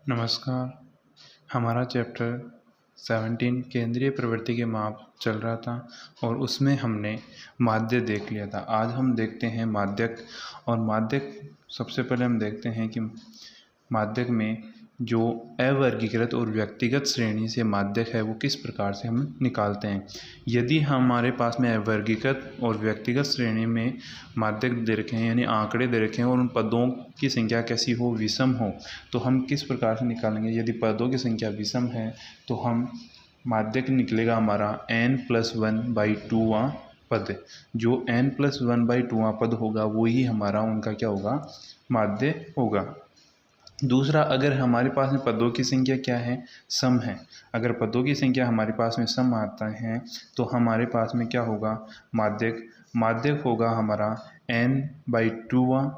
नमस्कार। हमारा चैप्टर 17 केंद्रीय प्रवृत्ति के माप चल रहा था और उसमें हमने माध्य देख लिया था। आज हम देखते हैं माध्यक। और माध्यक सबसे पहले हम देखते हैं कि माध्यक में जो अवर्गीकृत और व्यक्तिगत श्रेणी से माध्यक है वो किस प्रकार से हम निकालते हैं। यदि हमारे पास में अवर्गीकृत और व्यक्तिगत श्रेणी में माध्यक दे रखे हैं यानी आंकड़े दे रखे हैं और उन पदों की संख्या कैसी हो, विषम हो, तो हम किस प्रकार से निकालेंगे। यदि पदों की संख्या विषम है तो हम माध्यक निकलेगा हमारा n+1/2वां पद। जो n+1/2वां पद होगा वो ही हमारा उनका क्या होगा, माध्य होगा। दूसरा, अगर हमारे पास में पदों की संख्या क्या है, सम है। अगर पदों की संख्या हमारे पास में सम आता है तो हमारे पास में क्या होगा, माध्यक होगा हमारा n/2वां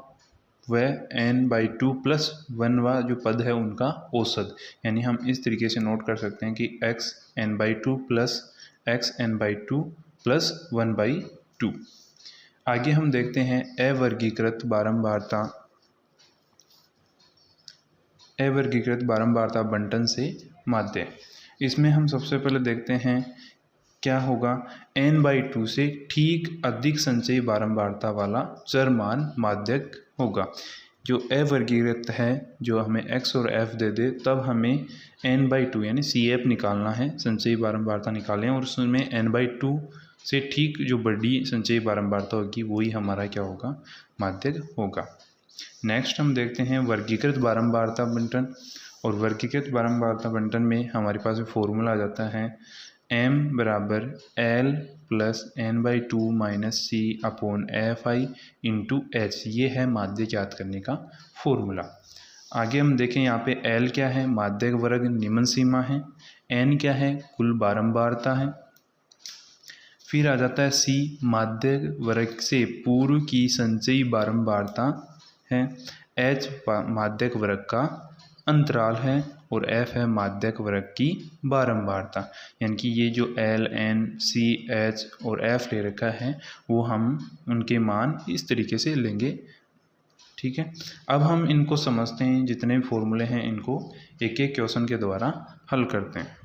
व n/2+1वां जो पद है उनका औसत। यानी हम इस तरीके से नोट कर सकते हैं कि xn/2 + xn/2 + 1/2। आगे हम देखते हैं अवर्गीकृत बारंबारता बंटन से माध्य। इसमें हम सबसे पहले देखते हैं क्या होगा, n/2 से ठीक अधिक संचयी बारंबारता वाला चरमान माध्यक होगा। जो अवर्गीकृत है, जो हमें x और f दे दे, तब हमें n/2 यानी CF निकालना है, संचयी बारंबारता निकालें और उसमें n/2 से ठीक जो बड़ी संचयी बारंबारता होगी वही हमारा क्या होगा, माध्यक होगा। नेक्स्ट हम देखते हैं वर्गीकृत बारंबारता बंटन। और वर्गीकृत बारंबारता बंटन में हमारे पास फॉर्मूला आ जाता है m = L + n/2 - C/Fi × h। ये है माध्य ज्ञात करने का फॉर्मूला। आगे हम देखें यहाँ पे L क्या है, माध्यक वर्ग निम्न सीमा है। n क्या है, कुल बारंबारता है। फिर आ जाता है C, माध्यक वर्ग से पूर्व की संचयी बारंबारता है। h माध्यक वर्ग का अंतराल है और f है माध्यक वर्ग की बारंबारता। यानी कि ये जो L, N, C, H और F ले रखा है वो हम उनके मान इस तरीके से लेंगे। ठीक है, अब हम इनको समझते हैं। जितने भी फॉर्मूले हैं इनको एक एक क्वेश्चन के द्वारा हल करते हैं।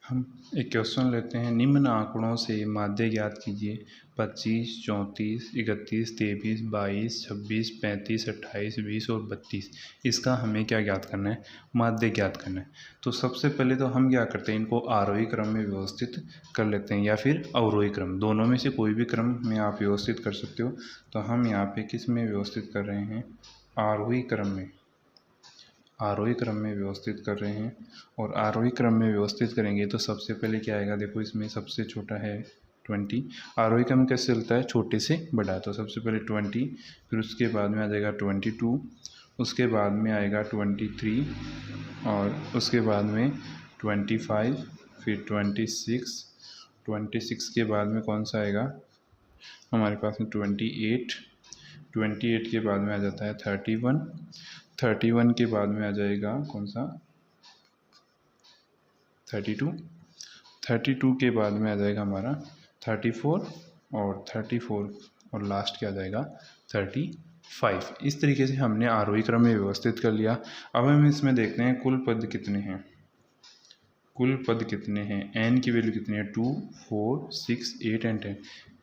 हम एक क्वेश्चन लेते हैं, निम्न आंकड़ों से माध्य ज्ञात कीजिए। 25, 34, 31, 23, 22, 26, 35, 28, 20 और 32। इसका हमें क्या ज्ञात करना है, माध्य ज्ञात करना है। तो सबसे पहले तो हम क्या करते हैं, इनको आरोही क्रम में व्यवस्थित कर लेते हैं या फिर अवरोही क्रम, दोनों में से कोई भी क्रम में आप व्यवस्थित कर सकते हो। तो हम यहाँ पे किस में व्यवस्थित कर रहे हैं, आरोही क्रम में व्यवस्थित कर रहे हैं। और आरोही क्रम में व्यवस्थित करेंगे तो सबसे पहले क्या आएगा, देखो इसमें सबसे छोटा है 20। आरोही क्रम कैसे चलता है, छोटे से बड़ा। तो सबसे पहले 20, फिर उसके बाद में आ जाएगा 22, उसके बाद में आएगा 23 और उसके बाद में 25, फिर 26 के बाद में कौन सा आएगा हमारे पास में 28 के बाद में आ जाता है 31 के बाद में आ जाएगा कौन सा 32 के बाद में आ जाएगा हमारा 34 और लास्ट क्या आ जाएगा 35। इस तरीके से हमने आरोही क्रम में व्यवस्थित कर लिया। अब हम इसमें देखते हैं कुल पद कितने हैं। n की वैल्यू कितनी है, 2, 4, 6, 8 एंड 10।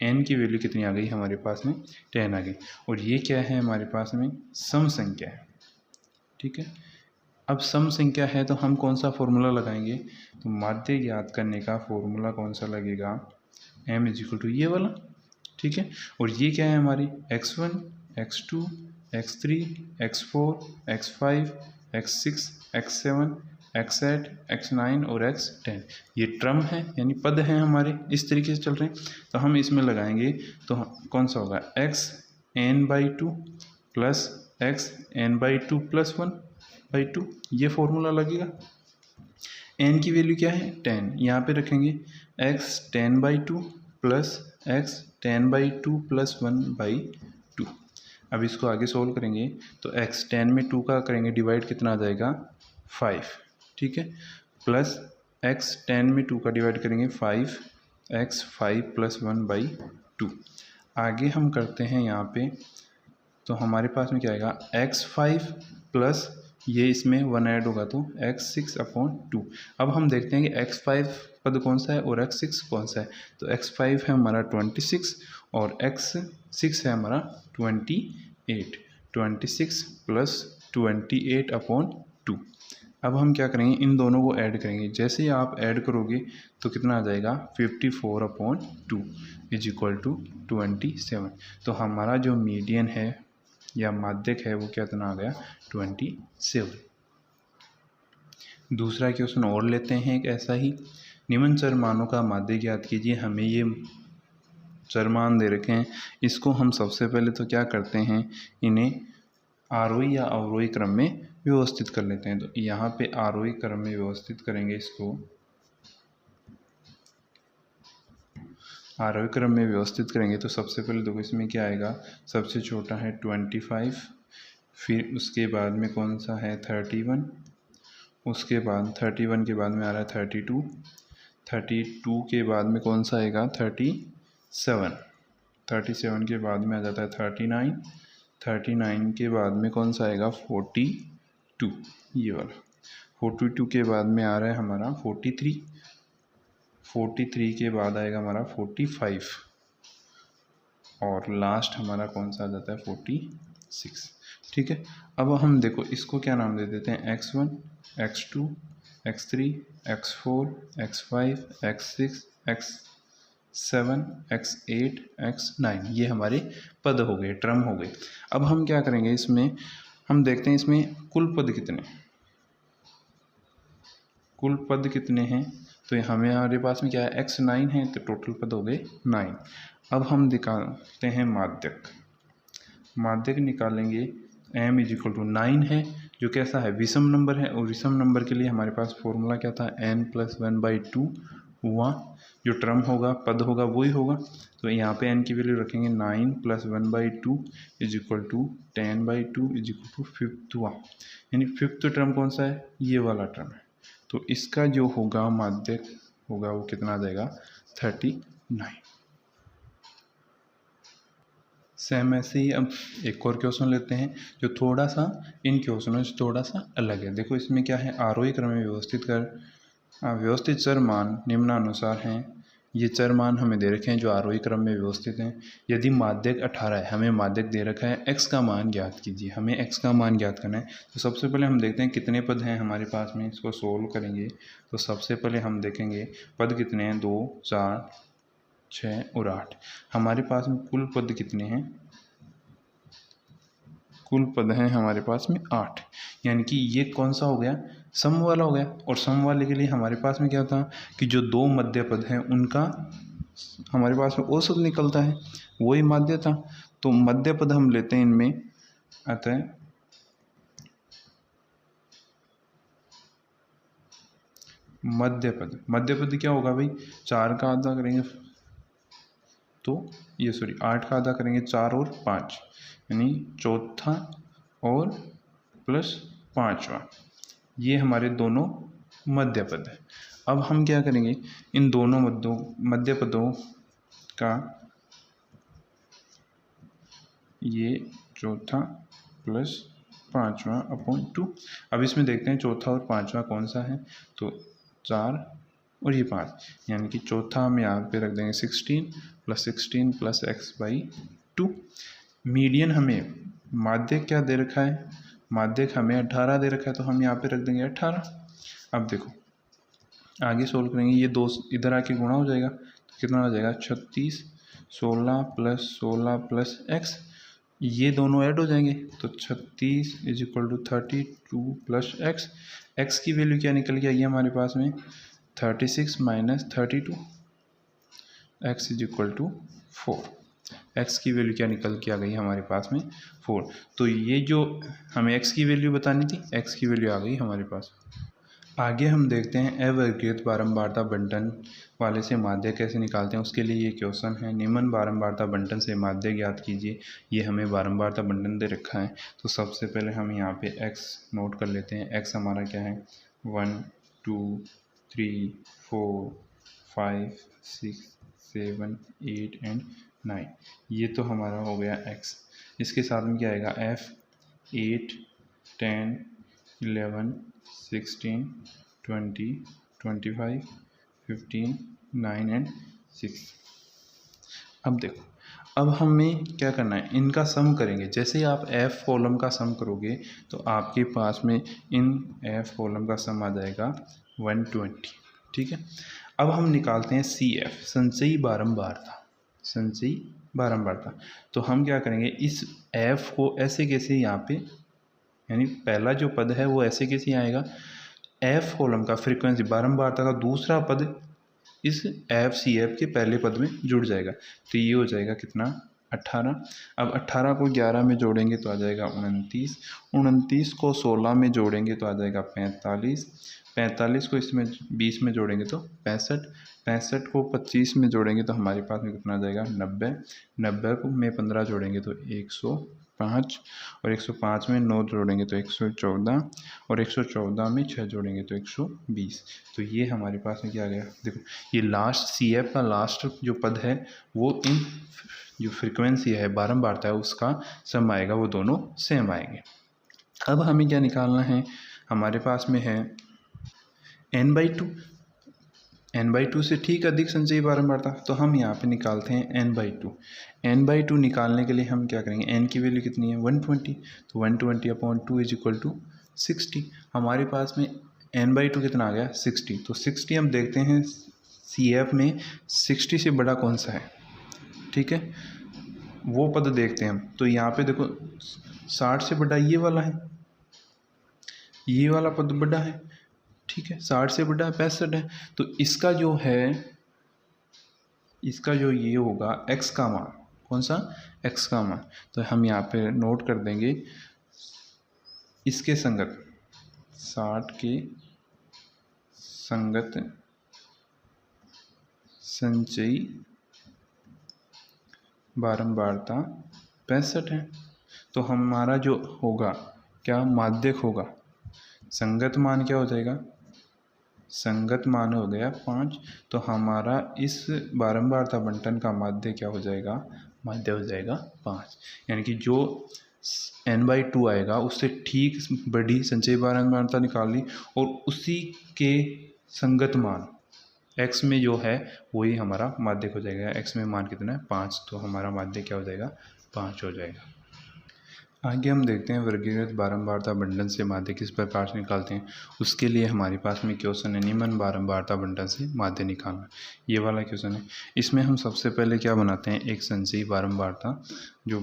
n की वैल्यू कितनी आ गई हमारे पास में, 10 आ गई। और ये क्या है हमारे पास में, सम संख्या है। ठीक है, अब सम संख्या है तो हम कौन सा फॉर्मूला लगाएंगे, तो माध्य ज्ञात करने का फॉर्मूला कौन सा लगेगा, m = ये वाला। ठीक है, और ये क्या है हमारी x1, x2, x3, x4, x5, x6, x7, x8, x9 और x10। ये टर्म है यानी पद हैं हमारे, इस तरीके से चल रहे हैं। तो हम इसमें लगाएंगे तो कौन सा होगा, xn/2 + xn/2 + 1/2। ये फॉर्मूला लगेगा। n की वैल्यू क्या है, 10, यहाँ पे रखेंगे x10/2 + x10/2 + 1/2। अब इसको आगे सोल्व करेंगे तो x10 में 2 का करेंगे डिवाइड, कितना आ जाएगा 5। ठीक है, प्लस x10 में 2 का डिवाइड करेंगे 5, x5 + 1/2। आगे हम करते हैं यहाँ पे, तो हमारे पास में क्या आएगा, x5 + ये इसमें 1 ऐड होगा तो x6/2। अब हम देखते हैं कि x5 पद कौन सा है और x6 कौन सा है। तो x5 है हमारा 26 और x6 है हमारा 28। 26 प्लस 28/2। अब हम क्या करेंगे, इन दोनों को ऐड करेंगे। जैसे ही आप ऐड करोगे तो कितना आ जाएगा 54/2 इज इक्वल टू 27। तो हमारा जो मीडियन है या माध्यक है वो कितना आ गया 27। दूसरा क्वेश्चन और लेते हैं एक ऐसा ही। निम्न चरमानों का माध्य ज्ञात कीजिए। हमें ये चरमान दे रखे हैं, इसको हम सबसे पहले तो क्या करते हैं, इन्हें आरोही या अवरोही क्रम में व्यवस्थित कर लेते हैं। तो यहाँ पे आरोही क्रम में व्यवस्थित करेंगे इसको, आरोही क्रम में व्यवस्थित करेंगे तो सबसे पहले देखो इसमें क्या आएगा, सबसे छोटा है 25, फिर उसके बाद में कौन सा है 31, उसके बाद 31 के बाद में आ रहा है 32, 32 के बाद में कौन सा आएगा 37, 37 के बाद में आ जाता है 39, 39 के बाद में कौन सा आएगा 42, ये वाला 42 के बाद में आ रहा है हमारा 43, 43 के बाद आएगा हमारा 45 और लास्ट हमारा कौन सा आ जाता है 46। ठीक है, अब हम देखो इसको क्या नाम दे देते हैं x1, x2, x3, x4, x5, x6, x7, x8, x9, ये हमारे पद हो गए, टर्म हो गए। अब हम क्या करेंगे, इसमें हम देखते हैं इसमें कुल पद कितने, कुल पद कितने हैं। तो हमारे पास में क्या है x9 है, तो टोटल पद हो गए 9। अब हम निकालते हैं माध्यक, माध्यक निकालेंगे m इज इक्वल टू 9 है, जो कैसा है विषम नंबर है, और विषम नंबर के लिए हमारे पास फॉर्मूला क्या था n+1/2 हुआ, जो टर्म होगा पद होगा वही होगा। तो यहाँ पे n की वैल्यू रखेंगे 9+1/2 is equal to 10/2 is equal to 5th हुआ, यानी 5th टर्म कौन सा है, ये वाला टर्म है। तो इसका जो होगा माध्यक होगा वो कितना आ जाएगा 39। सेम ऐसे ही अब एक और क्वेश्चन लेते हैं जो थोड़ा सा इन क्वेश्चनों से थोड़ा सा अलग है। देखो इसमें क्या है, आरोही क्रम में व्यवस्थित चर मान निम्नानुसार हैं। ये चर मान हमें दे रखे हैं जो आरोही क्रम में व्यवस्थित हैं। यदि माध्यक 18 है, हमें माध्यक दे रखा है x का मान ज्ञात कीजिए, हमें x का मान ज्ञात करना है। तो सबसे पहले हम देखते हैं कितने पद हैं हमारे पास में, इसको सोल्व करेंगे। तो सबसे पहले हम देखेंगे पद कितने हैं, 2, 4, 6 और 8। हमारे पास में कुल पद कितने हैं, कुल पद हैं हमारे पास में 8, यानी कि ये कौन सा हो गया सम वाला हो गया। और सम वाले के लिए हमारे पास में क्या था कि जो दो मध्य पद हैं उनका हमारे पास में औसत निकलता है, वही माध्य था। तो मध्य पद हम लेते हैं इनमें, अतः मध्य पद क्या होगा भाई, 4 का आधा करेंगे तो ये 8 का आधा करेंगे 4 और 5, यानी चौथा और प्लस 5वां, ये हमारे दोनों मध्य पद है। अब हम क्या करेंगे, इन दोनों मध्य पदों का ये चौथा प्लस 5/2। अब इसमें देखते हैं चौथा और 5वां कौन सा है, तो 4 और ये 5, यानी कि चौथा हम यहाँ पे रख देंगे 16 प्लस x/2। मीडियन हमें माध्यक क्या दे रखा है, माध्यक हमें 18 दे रखा है, तो हम यहाँ पे रख देंगे 18। अब देखो आगे सोल्व करेंगे, ये दो इधर आके गुणा हो जाएगा, तो कितना हो जाएगा 36, 16 प्लस x, ये दोनों ऐड हो जाएंगे तो 36 is equal to 32 plus x। x की वैल्यू क्या निकल के आई है हमारे पास में 36 minus 32, x is equal to 4। x की वैल्यू क्या निकल के आ गई हमारे पास में 4। तो ये जो हमें x की वैल्यू बतानी थी, x की वैल्यू आ गई हमारे पास। आगे हम देखते हैं अवर्गीकृत बारंबारता बंटन वाले से माध्य कैसे निकालते हैं। उसके लिए ये क्वेश्चन है, निम्न बारंबारता बंटन से माध्य ज्ञात कीजिए। ये हमें बारंबारता बंटन दे रखा है। तो सबसे पहले हम यहाँ पे x नोट कर लेते हैं। x हमारा क्या है 1 2 3 4 5 6 7 8 एंड 9, ये तो हमारा हो गया x। इसके साथ में क्या आएगा f 8 10 11, 16, 20, 25, 15, 9 एंड 6। अब देखो, अब हमें क्या करना है, इनका सम करेंगे। जैसे ही आप एफ कॉलम का सम करोगे तो आपके पास में इन एफ कॉलम का सम आ जाएगा 120। ठीक है, अब हम निकालते हैं सी एफ, संचयी बारंबारता। संचयी बारंबारता, तो हम क्या करेंगे, इस एफ को ऐसे कैसे यहाँ पे, यानी पहला जो पद है वो ऐसे कैसे आएगा, एफ कॉलम का फ्रीक्वेंसी बारंबारता का दूसरा पद इस एफ सी एफ के पहले पद में जुड़ जाएगा। तो ये हो जाएगा कितना, 18। अब 18 को 11 में जोड़ेंगे तो आ जाएगा 29, 29 को 16 में जोड़ेंगे तो आ जाएगा 45, 45 को इसमें 20 में जोड़ेंगे तो 65, 65 को 25 में जोड़ेंगे तो हमारे पास में कितना आ जाएगा 90, 90 को में 15 जोड़ेंगे तो 105, और 105 में 9 जोड़ेंगे तो 114, और 114 में 6 जोड़ेंगे तो 120। तो ये हमारे पास में क्या आ गया, देखो ये लास्ट सी एफ का लास्ट जो पद है वो इन जो फ्रीक्वेंसी है बारंबारता है उसका सम आएगा, वो दोनों सेम आएंगे। अब हमें क्या निकालना है, हमारे पास में है n/2, n/2 से ठीक अधिक संचयी बारंबारता, तो हम यहाँ पे निकालते हैं n/2। n/2 निकालने के लिए हम क्या करेंगे, n की वैल्यू कितनी है 120, तो 120/2 = 60। हमारे पास में n/2 कितना आ गया 60, तो 60 हम देखते हैं सी एफ में 60 से बड़ा कौन सा है। ठीक है, वो पद देखते हैं हम, तो यहाँ पे देखो 60 से बड़ा ये वाला है, ये वाला पद बड़ा है। ठीक है, 60 से बड़ा 65 है, तो इसका जो है, इसका जो ये होगा x का मान, कौन सा x का मान, तो हम यहाँ पे नोट कर देंगे इसके संगत, 60 के संगत संचयी बारंबारता 65 है। तो हमारा जो होगा क्या, माध्यक होगा, संगत मान क्या हो जाएगा, संगत मान हो गया 5। तो हमारा इस बारंबारता बंटन का माध्य क्या हो जाएगा, माध्य हो जाएगा 5। यानी कि जो n/2 आएगा उससे ठीक बड़ी संचयी बारंबारता निकाल ली, और उसी के संगत मान x में जो है वही हमारा माध्यक हो जाएगा। x में मान कितना है 5, तो हमारा माध्यक क्या हो जाएगा 5 हो जाएगा। आगे हम देखते हैं वर्गीकृत बारंबारता बंटन से माध्य किस प्रकार से निकालते हैं। उसके लिए हमारे पास में क्वेश्चन है, निम्न बारंबारता बंटन से माध्य निकालना, ये वाला क्वेश्चन है। इसमें हम सबसे पहले क्या बनाते हैं, एक संचयी बारंबारता जो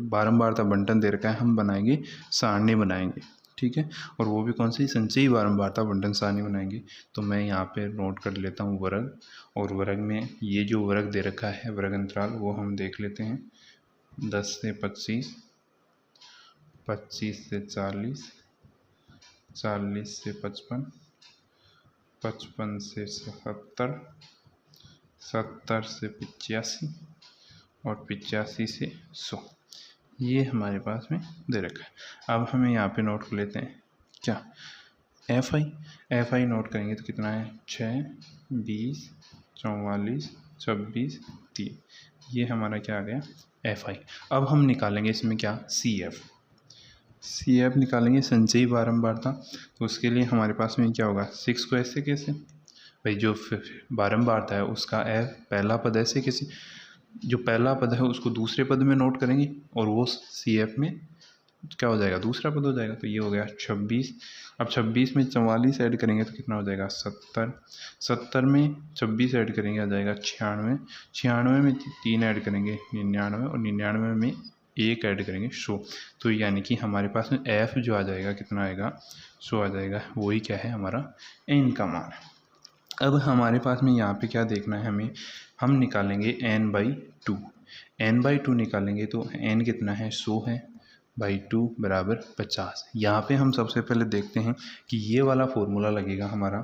बारंबारता बंटन दे रखा है, हम बनाएंगे सारणी बनाएंगे। ठीक है, और वो भी कौन सी, संचयी बारंबारता बंटन सारणी बनाएंगे। तो मैं यहाँ पे नोट कर लेता हूँ वर्ग, और वर्ग में ये जो वर्ग दे रखा है वर्ग अंतराल वो हम देख लेते हैं, 10 से 25, 25 से 40, 40 से 55, 55 से 70, 70 से 85, और 85 से 100। ये हमारे पास में दे रखा है। अब हमें यहाँ पे नोट कर लेते हैं क्या, एफ आई नोट करेंगे तो कितना है 6, 20, 44, 26, 3। ये हमारा क्या आ गया एफ आई। अब हम निकालेंगे इसमें क्या, सी एफ निकालेंगे, संचयी बारंबारता। तो उसके लिए हमारे पास में क्या होगा, 6 को ऐसे कैसे, भाई जो बारंबारता है उसका एफ पहला पद ऐसे कैसे, जो पहला पद है उसको दूसरे पद में नोट करेंगे, और वो सी एफ में क्या हो जाएगा, दूसरा पद हो जाएगा। तो ये हो गया 26। अब 26 में 44 ऐड करेंगे तो कितना हो जाएगा 70, 70 में 26 ऐड करेंगे आ जाएगा 96, 96 में 3 ऐड करेंगे 99, और 99 में 1 ऐड करेंगे 100। तो यानी कि हमारे पास में एफ जो आ जाएगा कितना आएगा 100 आ जाएगा, वही क्या है हमारा एन का मान है। अब हमारे पास में यहाँ पे क्या देखना है हमें, हम निकालेंगे n/2, n/2 निकालेंगे तो n कितना है 100 है, /2 = 50। यहाँ पे हम सबसे पहले देखते हैं कि ये वाला फॉर्मूला लगेगा हमारा।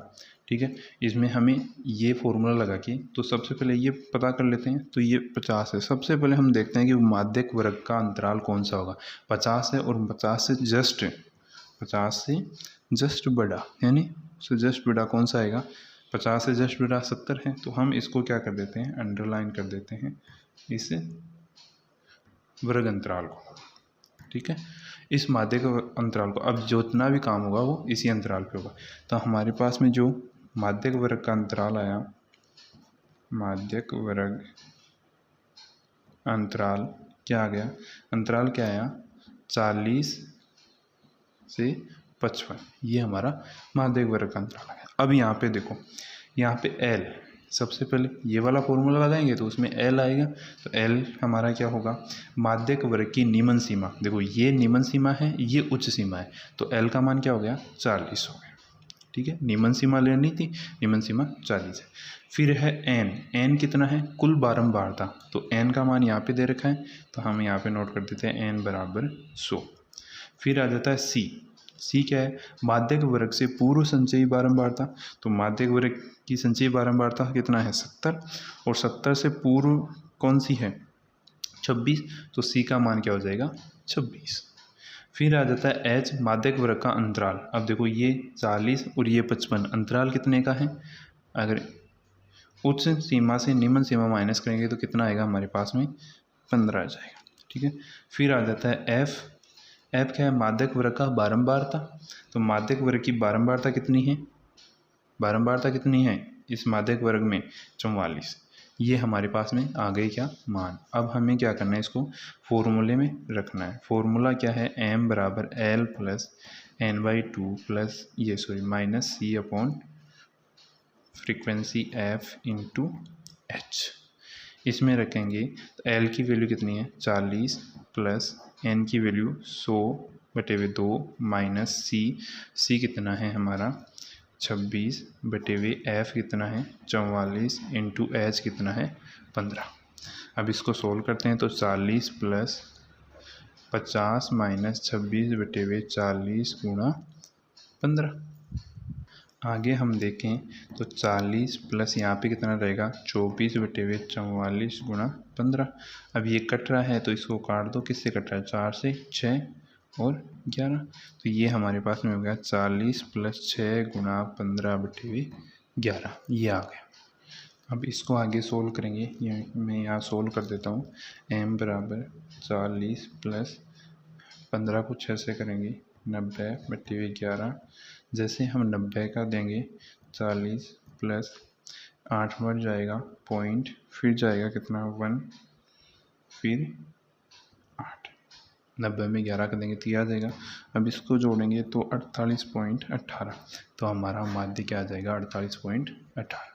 ठीक है, इसमें हमें ये फॉर्मूला लगा के, तो सबसे पहले ये पता कर लेते हैं। तो ये 50 है, सबसे पहले हम देखते हैं कि माध्यक वर्ग का अंतराल कौन सा होगा, 50 है, और 50 से जस्ट बड़ा, यानी उससे जस्ट बड़ा कौन सा आएगा, 50 से जस्ट बड़ा 70 है। तो हम इसको क्या कर देते हैं, अंडरलाइन कर देते हैं इस वर्ग अंतराल को। ठीक है, इस माध्यक अंतराल को, अब जितना भी काम होगा वो इसी अंतराल पे होगा। तो हमारे पास में जो माध्यक वर्ग का अंतराल आया, माध्यक वर्ग अंतराल क्या आ गया, अंतराल क्या आया 40 से 55, ये हमारा माध्यक वर्ग का अंतराल आ गया। अब यहाँ पे देखो, यहाँ पे L, सबसे पहले ये वाला फॉर्मूला लगाएंगे तो उसमें L आएगा। तो L हमारा क्या होगा, माध्यक वर्ग की निम्न सीमा, देखो ये निम्न सीमा है, ये उच्च सीमा है, तो L का मान क्या हो गया 40 हो गया। ठीक है, निम्न सीमा लेनी थी, निम्न सीमा 40 है। फिर है n कितना है, कुल बारंबारता, तो n का मान यहाँ पे दे रखा है, तो हम यहाँ पे नोट कर देते हैं n बराबर 100। फिर आ जाता है C क्या है, माध्यक वर्ग से पूर्व संचयी बारंबारता, तो माध्यक वर्ग की संचयी बारंबारता कितना है 70, और 70 से पूर्व कौन सी है 26, तो C का मान क्या हो जाएगा 26। फिर आ जाता है H, माध्यक वर्ग का अंतराल। अब देखो ये 40 और ये 55, अंतराल कितने का है, अगर उच्च सीमा से निम्न सीमा माइनस करेंगे तो कितना आएगा हमारे पास में 15 आ जाएगा। ठीक है, फिर आ जाता है F क्या है, माध्यक वर्ग का बारंबारता, तो माध्यक वर्ग की बारंबारता कितनी है, बारंबारता कितनी है इस माध्यक वर्ग में 44, ये हमारे पास में आ गई क्या मान। अब हमें क्या करना है, इसको फॉर्मूले में रखना है। फॉर्मूला क्या है, m बराबर L plus n/2 plus minus C upon frequency f into h, इसमें रखेंगे तो L की वैल्यू कितनी है 40 प्लस n की वैल्यू 100/2 माइनस C कितना है हमारा 26/, f कितना है 44 इंटू h कितना है 15। अब इसको सोल्व करते हैं तो 40 प्लस 50 माइनस 26/40 गुणा 15। आगे हम देखें तो 40 प्लस यहाँ पे कितना रहेगा 24/44 गुणा 15। अब ये कट रहा है तो इसको काट दो, किससे कट रहा है 4 से, 6 और 11, तो ये हमारे पास में हो गया 40 प्लस 6 गुणा 15/11, ये आ गया। अब इसको आगे सोल्व करेंगे, ये मैं यहाँ सोल्व कर देता हूँ। m बराबर 40 प्लस 15 को 6 से करेंगे 90/11, जैसे हम 90 का देंगे 40 प्लस 8 बढ़ जाएगा पॉइंट, फिर जाएगा कितना 1, फिर 8, 90 में 11 का देंगे तो यह आ जाएगा। अब इसको जोड़ेंगे तो 48.18, तो हमारा माध्य क्या आ जाएगा 48.18।